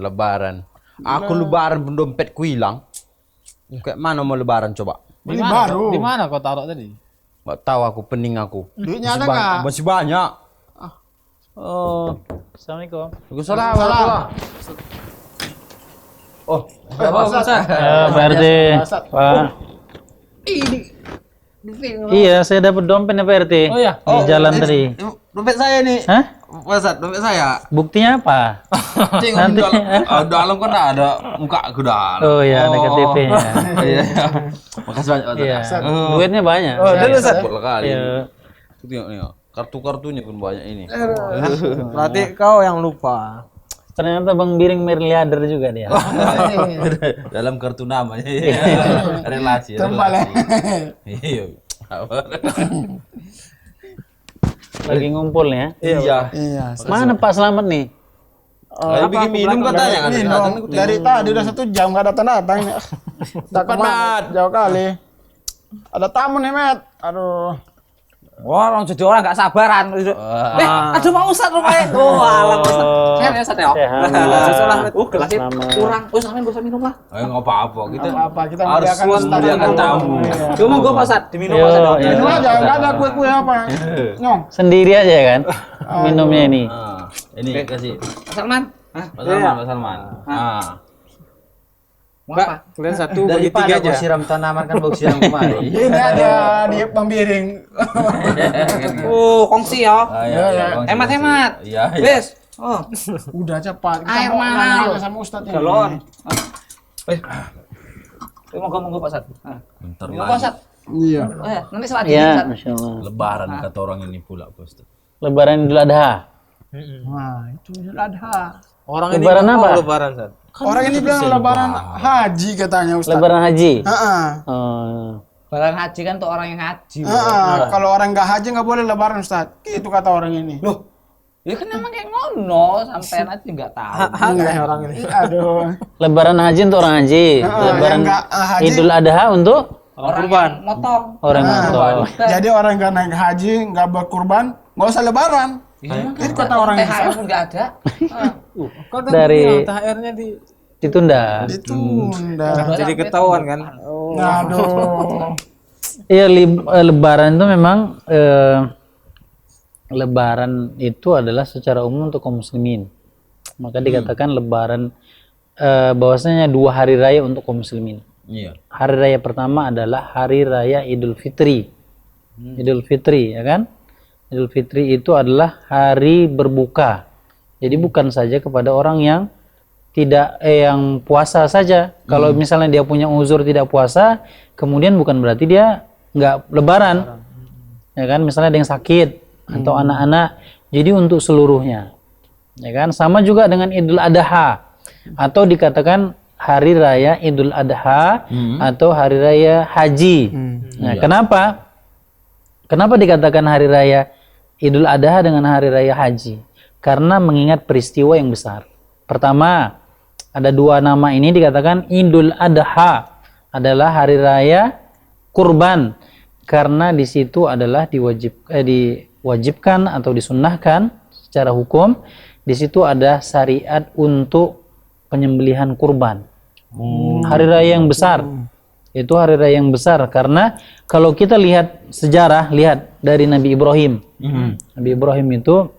Lebaran. Aku lebaran pun dompetku hilang. Kayak mana mau lebaran coba? Beli baru. Di mana kau taruh tadi? Nggak tahu aku, pening aku. Duitnya ada nggak? Masih banyak. Oh, assalamualaikum. Waalaikumsalam. Oh, Pak RT. Pak. Iya, saya dapat dompet Pak RT. Oh iya. Di jalan tadi. Dompet saya nih. Hah? Pasat, dompet saya. Buktinya apa? Nanti dalam kan ada muka aku dalam. Oh iya, ada KTP-nya. Iya. Makasih banyak, Pak. Iya. Duitnya banyak. Oh, dan Ustaz. Kali. Iya. Tengok nih, kartu-kartunya pun banyak ini. Berarti kau yang lupa. Ternyata Bang Biring miliarder juga dia. Dalam kartu namanya. Relasi. Iya. Lagi ngumpul ya. Iya. Mana Pak Slamet nih? Lagi bikin minum katanya kan. Minum. Dari tadi udah 1 jam nggak datang-datang. Takut Mat, jauh kali. Ada tamu nih, Mat. Aduh. Wah, orang jadi orang nggak sabaran. Aduh Pak Ustadz rupanya. Oh, alam Ustadz. Sehat ya Ustadz ya? Sehat. Gelasnya kurang. Sampean gak usah minum lah. Nggak apa-apa. Kita Kita harus memuliakan tamu. Cuma gue Pak Ustadz, diminum Pak Ustadz. Minum aja, nggak ada kue-kue apa. Nyong. Sendiri aja kan minumnya ini. Ini kasih. Pak Salman. Pak Salman. Mau apa? Kalian satu bagi Daripada 3 kau aja. siram tanaman kan bau siram kemarin. Ini ada di pembiring. Kongsi ya. Hemat-hemat. Iya. Wes. Oh, Udah cepat. Air mau mana? nanya sama Ustadz ini. galon. Monggo Pak Ustadz. Bentar Minum Pak lagi. Ustadz. Iya. Oh ya, nanti salat Iya, Ustadz. Masya Allah. Lebaran kata orang ini pula, Bos. Lebaran Idul Adha. Nah, itu Idul Adha. Orang Lebaran ini apa? Lebaran, Sat. Orang ini bilang lebaran haji katanya Ustadz. Lebaran haji. Heeh. Oh. Lebaran haji kan untuk orang yang haji. Kalau orang nggak haji nggak boleh lebaran Ustadz. Gitu kata orang ini. Loh, ya kan emang kayak ngono, sampean aja nggak tahu. Aneh orang ini. Aduh. Lebaran haji untuk orang haji. Lebaran yang nggak haji. Idul Adha untuk Orang kurban. yang motong. orang motor. Jadi orang nggak naik haji, nggak berkurban, nggak usah lebaran. Itu kata orang ini. THR pun nggak ada. Kau kan Dari- bilang THR-nya Ditunda. Ditunda. jadi ketahuan kan. Aduh. Iya, Lebaran itu memang Lebaran itu adalah secara umum untuk kaum muslimin. Maka dikatakan Lebaran bahwasanya 2 hari raya untuk kaum muslimin. Iya. Hari raya pertama adalah hari raya Idul Fitri. Idul Fitri, ya kan? Idul Fitri itu adalah hari berbuka. Jadi bukan saja kepada orang yang tidak yang puasa saja. Kalau misalnya dia punya uzur tidak puasa, kemudian bukan berarti dia nggak lebaran. Ya kan? Misalnya ada yang sakit atau anak-anak. Jadi untuk seluruhnya. Ya kan? Sama juga dengan Idul Adha atau dikatakan hari raya Idul Adha atau hari raya haji. Nah, kenapa? Kenapa dikatakan hari raya Idul Adha dengan hari raya haji? Karena mengingat peristiwa yang besar. Pertama, ada 2 nama ini dikatakan Idul Adha adalah hari raya kurban, karena di situ adalah diwajibkan atau disunnahkan secara hukum. Di situ ada syariat untuk penyembelihan kurban. Hari raya yang besar. Itu hari raya yang besar karena kalau kita lihat sejarah, lihat dari Nabi Ibrahim. Nabi Ibrahim itu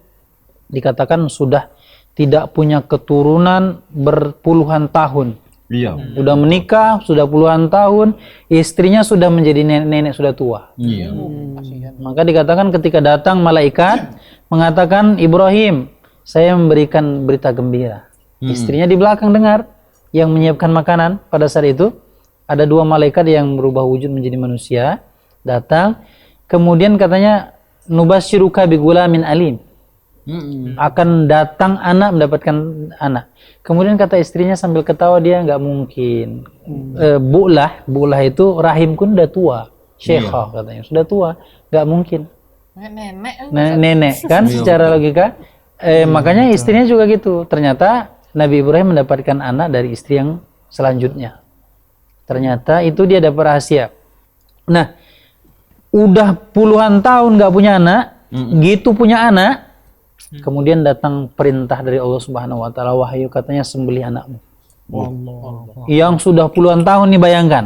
dikatakan sudah tidak punya keturunan berpuluhan tahun. Iya. Udah menikah, sudah puluhan tahun, istrinya sudah menjadi nenek-nenek sudah tua. Iya. Maka dikatakan ketika datang malaikat mengatakan, Ibrahim, saya memberikan berita gembira. Istrinya di belakang dengar yang menyiapkan makanan pada saat itu. Ada 2 malaikat yang berubah wujud menjadi manusia datang, kemudian katanya nubasyiruka bigulamin alim. Akan datang anak, mendapatkan anak. Kemudian kata istrinya sambil ketawa, dia nggak mungkin. Bu'lah itu rahimku udah tua, syekhah katanya, sudah tua, nggak mungkin. Nenek kan secara logika. Makanya istrinya juga gitu. Ternyata Nabi Ibrahim mendapatkan anak dari istri yang selanjutnya. Ternyata itu dia dapat rahasia. Nah, udah puluhan tahun nggak punya anak, gitu punya anak, kemudian datang perintah dari Allah Subhanahu Wa Taala, wahyu katanya sembelih anakmu. Yang sudah puluhan tahun nih bayangkan,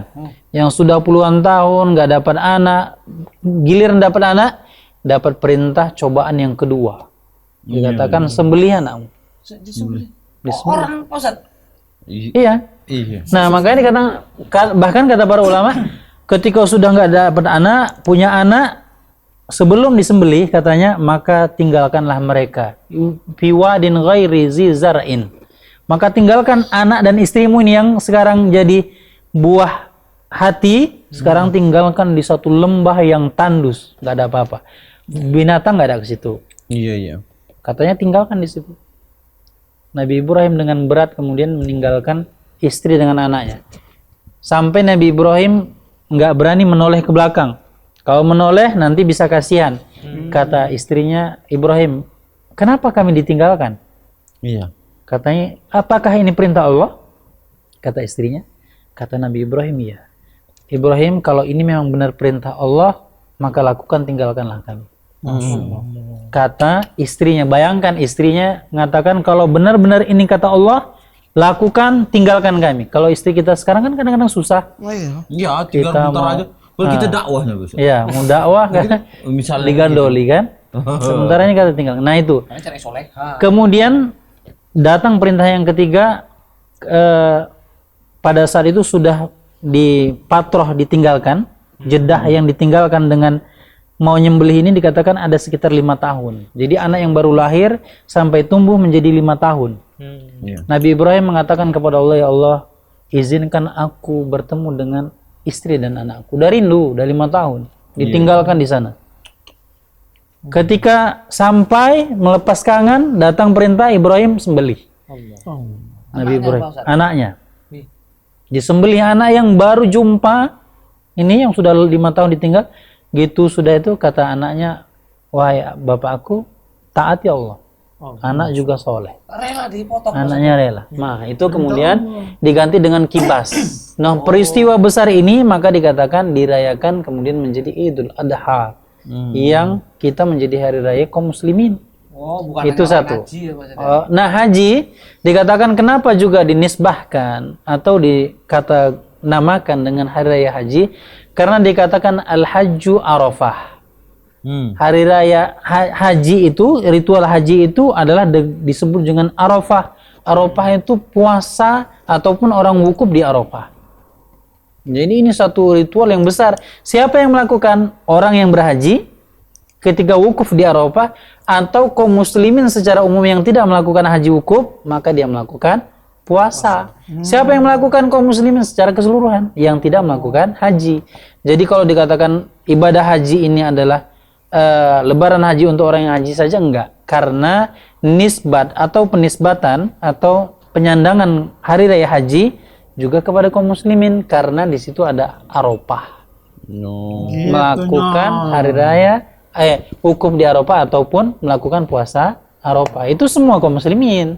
yang sudah puluhan tahun nggak dapat anak, giliran dapat anak, dapat perintah cobaan yang kedua. Dikatakan sembelih anakmu. Disembelih. Disembelih. Orang Pak Ustaz. Iya. Iya. Nah makanya dikatakan, bahkan kata para ulama, ketika sudah nggak dapat anak, punya anak, sebelum disembelih katanya, maka tinggalkanlah mereka. Fiwadin ghairi zi zar'in. Maka tinggalkan anak dan istrimu ini yang sekarang jadi buah hati, sekarang tinggalkan di satu lembah yang tandus, nggak ada apa-apa. Binatang nggak ada ke situ. Iya, iya. Katanya tinggalkan di situ. Nabi Ibrahim dengan berat kemudian meninggalkan istri dengan anaknya. Sampai Nabi Ibrahim nggak berani menoleh ke belakang. Kalau menoleh nanti bisa kasihan. Kata istrinya, Ibrahim, kenapa kami ditinggalkan? Iya. Katanya, apakah ini perintah Allah? Kata istrinya. Kata Nabi Ibrahim, iya. Ibrahim, kalau ini memang benar perintah Allah, maka lakukan, tinggalkanlah kami. Kata istrinya, bayangkan istrinya mengatakan kalau benar-benar ini kata Allah, lakukan, tinggalkan kami. Kalau istri kita sekarang kan kadang-kadang susah. Iya, tinggal Kita bentar mau- aja. Kalau kita dakwahnya, Gus. Iya, mau dakwah kan, Misalnya digandoli kan. Sementara ini kata tinggal. Nah itu. Karena cari soleha. Kemudian datang perintah yang ketiga, pada saat itu sudah dipatroh, ditinggalkan. Jedah yang ditinggalkan dengan mau nyembelih ini dikatakan ada sekitar 5 tahun. Jadi anak yang baru lahir sampai tumbuh menjadi 5 tahun. Iya. Nabi Ibrahim mengatakan kepada Allah, ya Allah, izinkan aku bertemu dengan istri dan anakku. Udah rindu, udah 5 tahun. Ditinggalkan di sana. Ketika sampai melepas kangen, datang perintah Ibrahim sembelih. Nabi Ibrahim, Pak Ustaz? anaknya. Nih. Disembelih anak yang baru jumpa, ini yang sudah 5 tahun ditinggal, gitu sudah itu kata anaknya, wahai bapakku, taat ya Allah. Anak juga soleh. Rela dipotong. Anaknya rela. Nah, itu kemudian diganti dengan kibas. Nah, peristiwa besar ini maka dikatakan dirayakan kemudian menjadi Idul Adha. Yang kita menjadi hari raya kaum muslimin. Oh, bukan Itu hanya orang satu. haji ya, Pak Ustaz. Nah, haji dikatakan kenapa juga dinisbahkan atau dikata namakan dengan hari raya haji? Karena dikatakan al-hajju Arafah. Hari raya haji itu, ritual haji itu adalah disebut dengan Arafah. Arafah itu puasa ataupun orang wukuf di Arafah. Jadi ini satu ritual yang besar. Siapa yang melakukan? Orang yang berhaji ketika wukuf di Arafah, atau kaum muslimin secara umum yang tidak melakukan haji wukuf, maka dia melakukan puasa. Siapa yang melakukan? Kaum muslimin secara keseluruhan yang tidak melakukan haji. Jadi kalau dikatakan ibadah haji ini adalah lebaran haji untuk orang yang haji saja, enggak, karena nisbat atau penisbatan atau penyandangan hari raya haji juga kepada kaum muslimin karena di situ ada Arafah. Melakukan hari raya hukum di Arafah ataupun melakukan puasa Arafah. Itu semua kaum muslimin.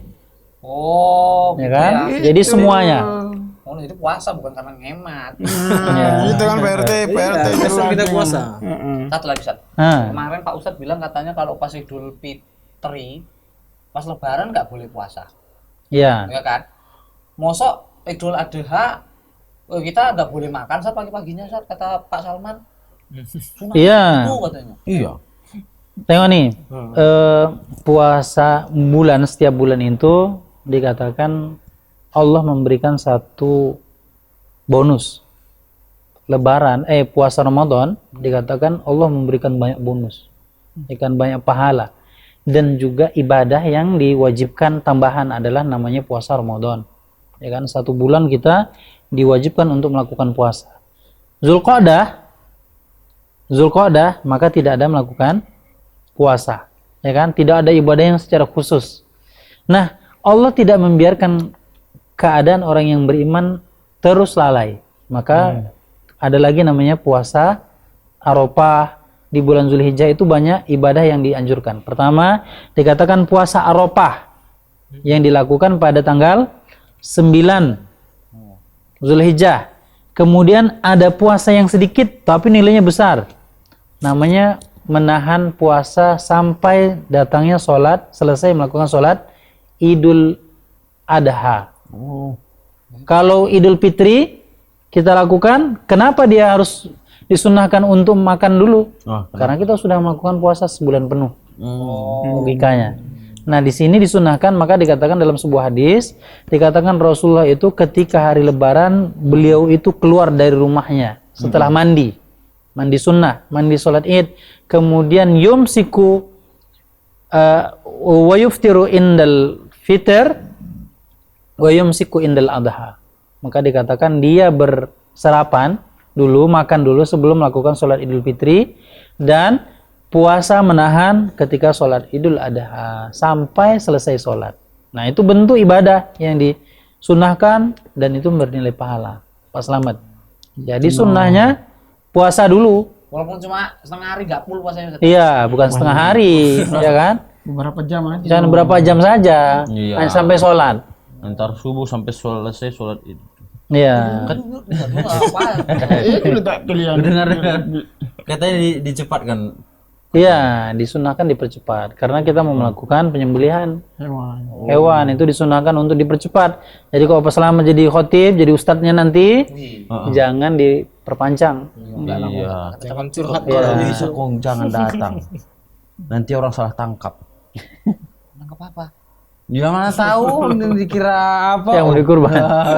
Oh, Ya gitu kan? ya. Jadi semuanya. Oh, itu puasa bukan karena ngemat. Itu kan PRT Besok kita puasa. Satu lagi, Ustaz. Nah, Kemarin Pak Ustadz bilang katanya kalau pas Idul Fitri, pas Lebaran nggak boleh puasa, ya. ya kan? Mosok Idul Adha kita nggak boleh makan saat pagi-paginya, saat kata Pak Salman. Sunah Iya. itu katanya. Iya. Tengok nih, puasa bulan, setiap bulan itu dikatakan Allah memberikan satu bonus. Lebaran, puasa Ramadan dikatakan Allah memberikan banyak bonus, memberikan banyak pahala, dan juga ibadah yang diwajibkan tambahan adalah namanya puasa Ramadan. Ya kan, 1 bulan kita diwajibkan untuk melakukan puasa. Zulqa'dah maka tidak ada melakukan puasa, ya kan? Tidak ada ibadah yang secara khusus. Nah, Allah tidak membiarkan keadaan orang yang beriman terus lalai. Maka ada lagi namanya puasa Arafah. Di bulan Zulhijjah itu banyak ibadah yang dianjurkan. Pertama, dikatakan puasa Arafah. yang dilakukan pada tanggal 9 Zulhijjah. Kemudian ada puasa yang sedikit tapi nilainya besar. Namanya menahan puasa sampai datangnya sholat, selesai melakukan sholat Idul Adha. Kalau Idul Fitri kita lakukan, kenapa dia harus disunahkan untuk makan dulu? Karena kita sudah melakukan puasa sebulan penuh. Logikanya. Nah, di sini disunahkan, maka dikatakan dalam sebuah hadis, dikatakan Rasulullah itu ketika hari Lebaran, beliau itu keluar dari rumahnya setelah mandi sunnah, mandi sholat Id, kemudian yumsiku wa yuftiru indal fitr wa yumsiku indal adha. Maka dikatakan dia bersarapan dulu, makan dulu sebelum melakukan sholat Idul Fitri, dan puasa menahan ketika sholat Idul Adha sampai selesai sholat. Nah, itu bentuk ibadah yang disunahkan dan itu bernilai pahala, Pak Slamet. Jadi sunnahnya puasa dulu. Walaupun cuma setengah hari nggak full puasanya. Iya, bukan setengah hari, ya kan? Beberapa jam aja. Dan berapa jam saja, Iya. hanya sampai sholat. Antar subuh sampai selesai sholat itu. Iya. Itu tak pilihan. Dengar. Katanya dicepatkan. Iya, disunahkan dipercepat karena kita mau melakukan penyembelihan hewan itu disunahkan untuk dipercepat. Jadi kalau Pak Slamet jadi khotib, jadi ustadznya nanti, jangan diperpanjang. Iya. Jangan curhat. Iya. Bisa kong jangan datang. Nanti orang salah tangkap. Nangkep apa? Ya mana tahu dikira apa. Yang mau dikurban.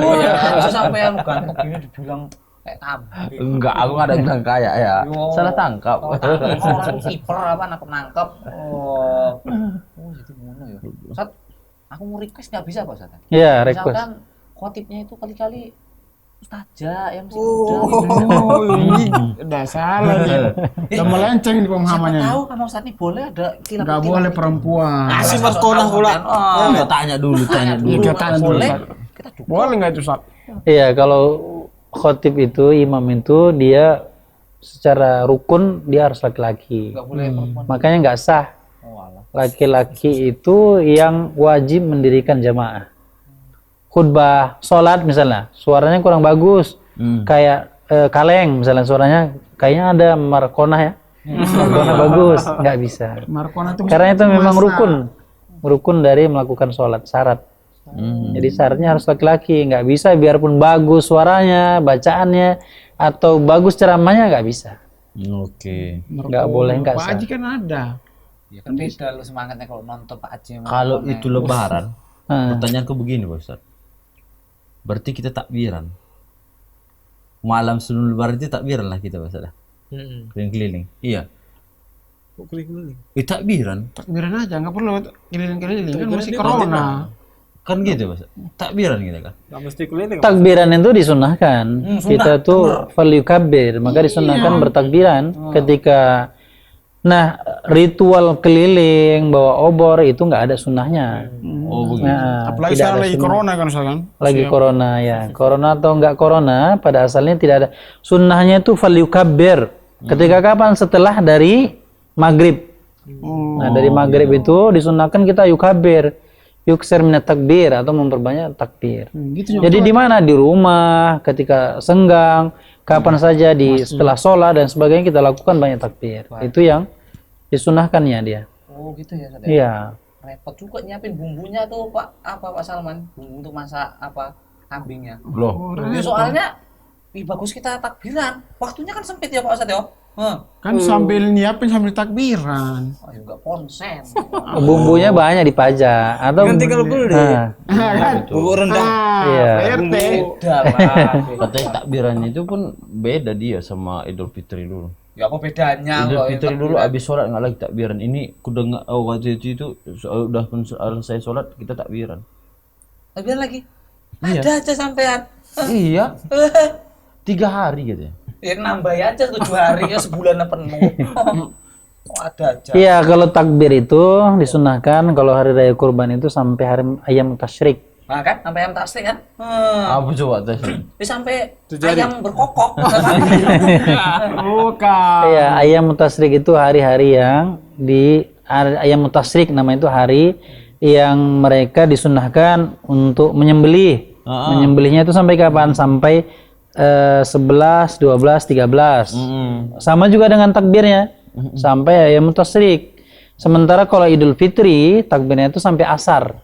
Oh ya, bisa sampai yang ganteng gini dibilang kayak kambing. Enggak, aku nggak ada bilang kayak ya. Salah tangkap. Orang kiper apa nangkep. Oh, jadi ngono ya. Sat, aku mau request nggak bisa Pak Sat? Iya, request. Misalkan khotibnya itu kali-kali ustazah yang masih muda. Udah salah nih. Udah melenceng di Siapa pemahamannya. tahu sama Ustaz ini boleh ada kilat. Nggak boleh perempuan. Kasih Markona pula. Ya, tanya dulu. Iya, kita tanya dulu. Boleh. Ustaz. Kita dukung. Boleh nggak itu, Ustaz? Iya, kalau khotib itu, imam itu dia secara rukun dia harus laki-laki. Nggak boleh perempuan. Makanya nggak sah. Oh, alah. Laki-laki itu yang wajib mendirikan jamaah. Khutbah sholat misalnya, suaranya kurang bagus, kayak kaleng misalnya, suaranya kayaknya ada markonah ya, markonah bagus, nggak bisa. Markona itu Karena itu memang rukun dari melakukan sholat, syarat. Jadi syaratnya harus laki-laki, nggak bisa biarpun bagus suaranya, bacaannya, atau bagus ceramahnya, nggak bisa. Oke. Nggak boleh, nggak Pak sah. Haji kan ada. Ya kan beda lu semangatnya kalau nonton Pak Haji. Kalau itu lebaran, Hmm. pertanyaanku begini, Pak Ustaz. Berarti kita takbiran. Malam sebelum lebaran itu takbiran lah kita, Pak Ustaz. Keliling-keliling. Iya. Kok keliling-keliling? Takbiran. Takbiran aja, nggak perlu keliling-keliling kan masih corona. Kan gitu, Pak Ustaz. Takbiran kita kan. Nggak mesti keliling. Takbiran itu disunahkan. Kita tuh falyukabbir, maka disunahkan bertakbiran ketika. Nah, ritual keliling bawa obor itu nggak ada sunnahnya. Oh, begitu. Nah, Apalagi tidak sekarang ada lagi sunnah. corona kan, Ustaz kan? Lagi corona ya. Corona atau nggak corona, pada asalnya tidak ada. Sunnahnya itu falyukabbir. Ketika kapan? Setelah dari maghrib. Nah, dari maghrib itu disunahkan kita yukabbir. Yuksir minat takbir atau memperbanyak takbir. Gitu Jadi di mana? Di rumah, ketika senggang, kapan saja setelah sholat dan sebagainya kita lakukan banyak takbir. Itu yang disunahkannya dia. Oh gitu ya, Ustaz. Iya. Repot juga nyiapin bumbunya tuh Pak Salman, bumbu untuk masak kambingnya. Loh. Ya, soalnya bagus kita takbiran. Waktunya kan sempit ya Pak Ustaz ya. Kan sambil nyiapin sambil takbiran. Oh, ya enggak konsen. Bumbunya banyak dipajak atau Nanti kalau perlu deh. Nah, Bubuk rendang. Iya. RT. Beda lah. Katanya takbirannya itu pun beda dia sama Idul Fitri dulu. Ya apa bedanya Idul kalau Fitri yang dulu takbiran? habis sholat nggak lagi takbiran. Ini kudengar waktu itu udah selesai sholat kita takbiran. Takbiran lagi? Iya. Ada aja sampean. Iya. 3 hari gitu ya. Ya nambah aja 7 hari ya sebulan penuh. Oh, ada aja. Iya, kalau takbir itu disunahkan kalau hari raya kurban itu sampai hari ayam tasyrik. Nah kan sampai ayam tasrik kan? Apa coba tes? Ini sampai ayam berkokok. Bukan. Iya, ayam tasyrik itu hari-hari yang ayam tasyrik nama itu hari yang mereka disunahkan untuk menyembelih. Menyembelihnya itu sampai kapan? Sampai 11, 12, 13. Sama juga dengan takbirnya. Sampai ayam tasyrik. Sementara kalau Idul Fitri takbirnya itu sampai asar.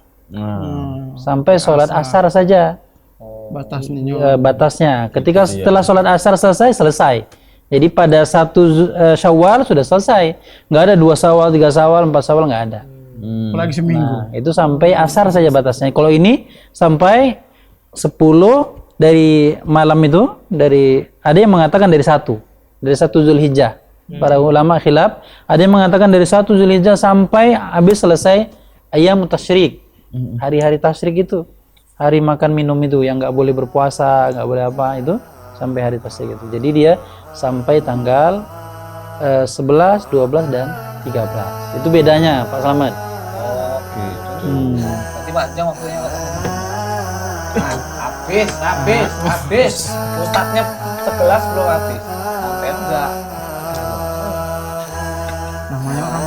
Sampai sholat asar saja. Batasnya. Ketika setelah sholat asar selesai. Jadi pada 1 Syawal sudah selesai. Nggak ada 2 Syawal, 3 Syawal, 4 Syawal, nggak ada. Apalagi seminggu. Nah, itu sampai asar saja batasnya. Kalau ini sampai 10 dari malam itu, ada yang mengatakan dari 1 Zulhijjah. Para ulama khilaf, ada yang mengatakan dari 1 Zulhijjah sampai habis selesai ayam tasyrik. Hari-hari tasyrik itu, hari makan minum itu yang nggak boleh berpuasa, nggak boleh apa itu, sampai hari tasyrik itu. Jadi dia sampai tanggal 11, 12 dan 13. Itu bedanya Pak Slamet. Berarti panjang waktunya. Habis. Ustadznya 11 belum habis. Sampai enggak. Namanya orang